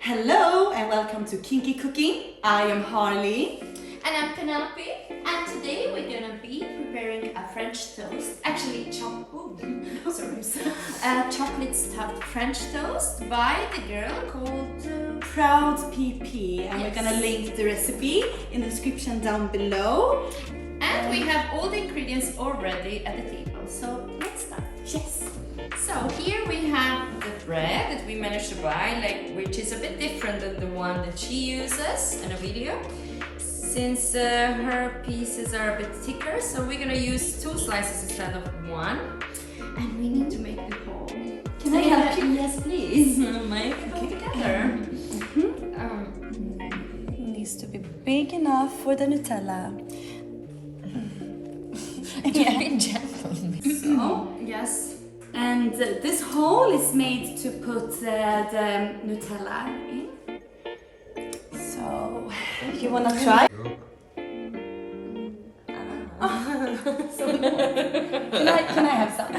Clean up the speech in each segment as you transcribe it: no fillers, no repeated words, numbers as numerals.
Hello and welcome to Kinky Cooking. I am Harley. And I'm Penelope. And today we're gonna be preparing a French toast. Actually, chocolate stuffed French toast by the girl called Proud PP. And we're gonna link the recipe in the description down below. And we have all the ingredients already at the table. So let's start. Yes. So here we have the bread that we managed to buy, which is a bit different than the one that she uses in a video, since her pieces are a bit thicker. So we're gonna use 2 slices instead of 1, and we need to make the whole. Can I help you? Yes, please. Make it all together. It needs to be big enough for the Nutella. Be gentle. So yes. And this hole is made to put the Nutella in. So, you wanna try? Can I have some?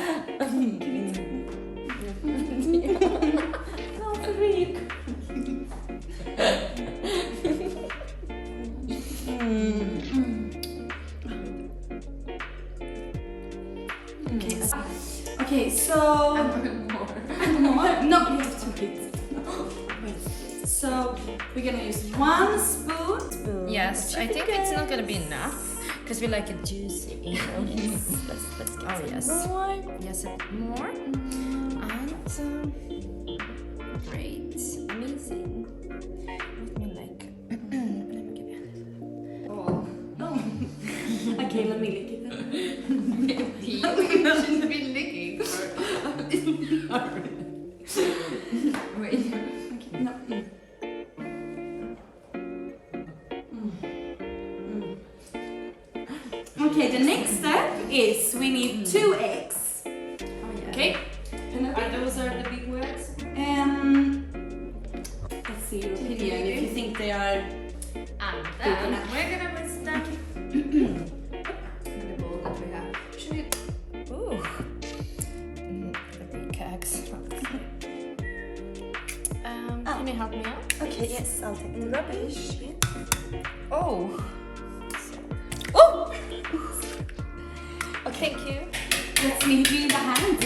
No, for real. Okay, so more. No, you have to wait. Wait. So we're gonna use 1 spoon. Yes, I think it's not gonna be enough because we like it juicy. Yes. Let's get some more. Yes, more. And great, amazing. Let me give you. Oh. Okay, let me lick it. You shouldn't be licking for. Wait. Okay, no. Okay, the next step is we need 2 eggs. Oh, yeah. Okay. Those are the big words? Let's see your opinion if you think they are. And then we're gonna put stuff in the bowl that we have. Should we? Ooh. The big eggs. Can you help me out? Okay, yes, I'll take the rubbish. Oh. Oh! Okay, thank you. Let's leave you the hand.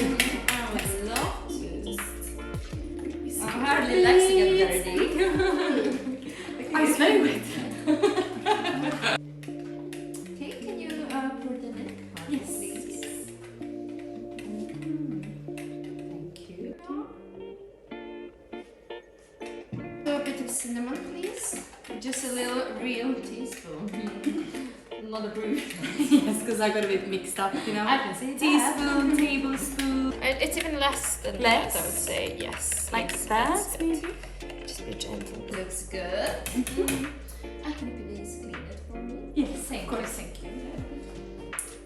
I would love to. I hardly like to get dirty. I'm very wet. Okay, can you pour the milk? Yes. Please. Thank you. A bit of cinnamon, please. Just a little real teaspoon. Not a brew. Yes, because I got a bit mixed up, you know. I can see Teaspoon, tablespoon. It's even less than that, I would say. Yes. Like yes, that, that's good. maybe? Just be gentle. Looks good. And can you please clean it for me? Yes, Thank of course. you. Thank you.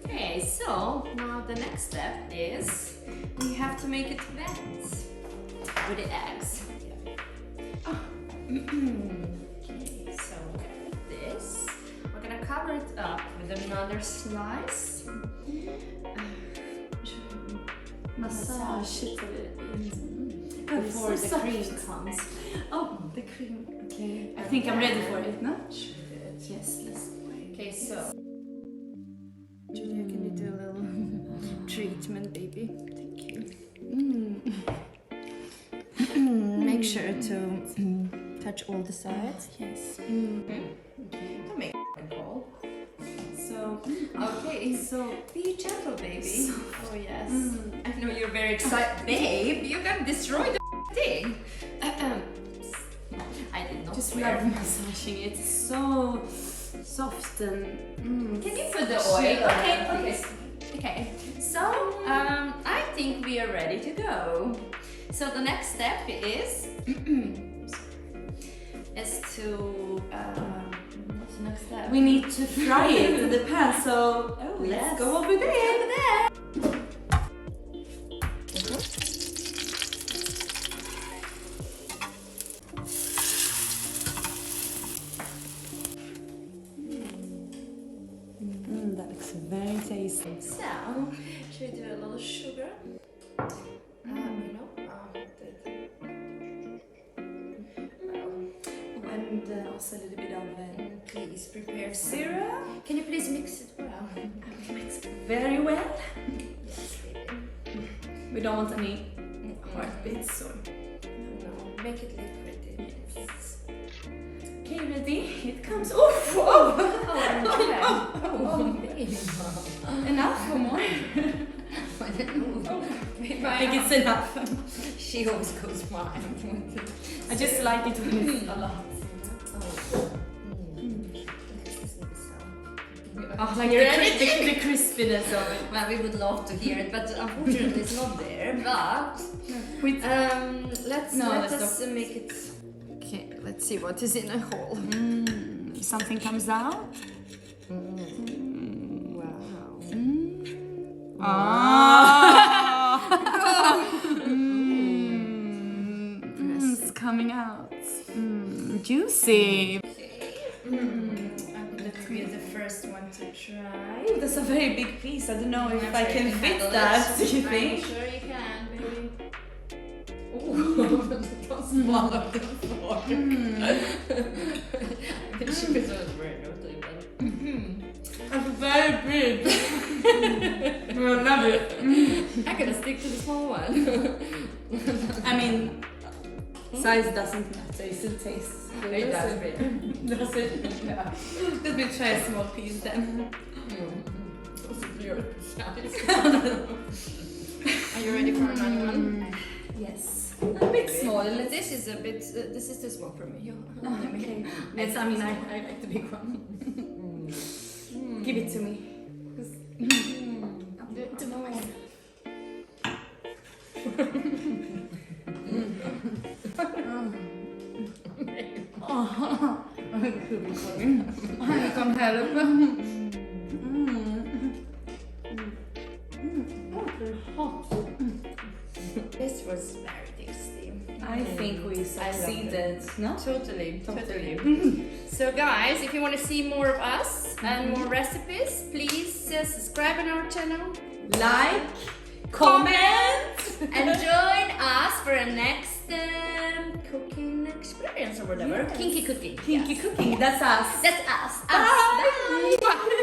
Okay, so now the next step is we have to make it wet with the eggs. Okay, so this, we're gonna cover it up with another slice. Massage it a little bit. Before so the soft. cream comes. Oh, the cream. Okay. I think I'm ready for it, no? Good. Yes, let's. Okay, so Julia, can you do a little treatment, baby? Thank you. Make sure to touch all the sides. Yes. Okay. Don't make a call. So, Okay, so be gentle, baby. Oh yes. Mm. I know you're very excited, babe. You're gonna destroy the thing. I did not just swear. love massaging it. It's so soft and. Can you put the oil? Okay, please. Okay. So I think we are ready to go. So the next step is to what's the next step? We need to fry it in the pan, so let's yes. go over there. That looks very tasty. So, should we do a little sugar? You know, and also a little bit of Please prepare syrup. Can you please mix it well? I will mix it very well. Yes, baby. We don't want any hard bits or... No, make it liquid. Yes. Okay, ready? It comes. Oof! Oh! Enough or more? I don't know. I think it's enough. She always goes mine. I just like it when it's a lot. Oh, like the crispiness of it. Well, we would love to hear it, but unfortunately it's not there. But let's make it. Okay, let's see what is in a hole. Something comes out. Wow. It's coming out. Juicy. Let me be the first one to try. Ooh, that's a very big piece. I don't know if I sure can you fit handle that. it. Do you I'm think? sure you can, baby. Oh, don't swallow the fork. I think she was very naughty, but That's very big. I love it. I'm gonna stick to the small one. I mean, size doesn't matter. It still tastes good. It does, baby. Does it? Yeah. Let me try a small piece then. Are you ready for another one? Yes. A bit small. This is a bit. This is too small for me. Okay. It's, I mean, I like the big one. Give it to me. I'll do it to myself. I can't help. This was very tasty. I think we succeeded, no? Totally. So guys, if you want to see more of us and more recipes, please subscribe on our channel, Like, comment, and join us for a next cooking experience or whatever. Yes. Kinky cooking. Kinky Yes. cooking. That's us. That's us. Bye. Bye.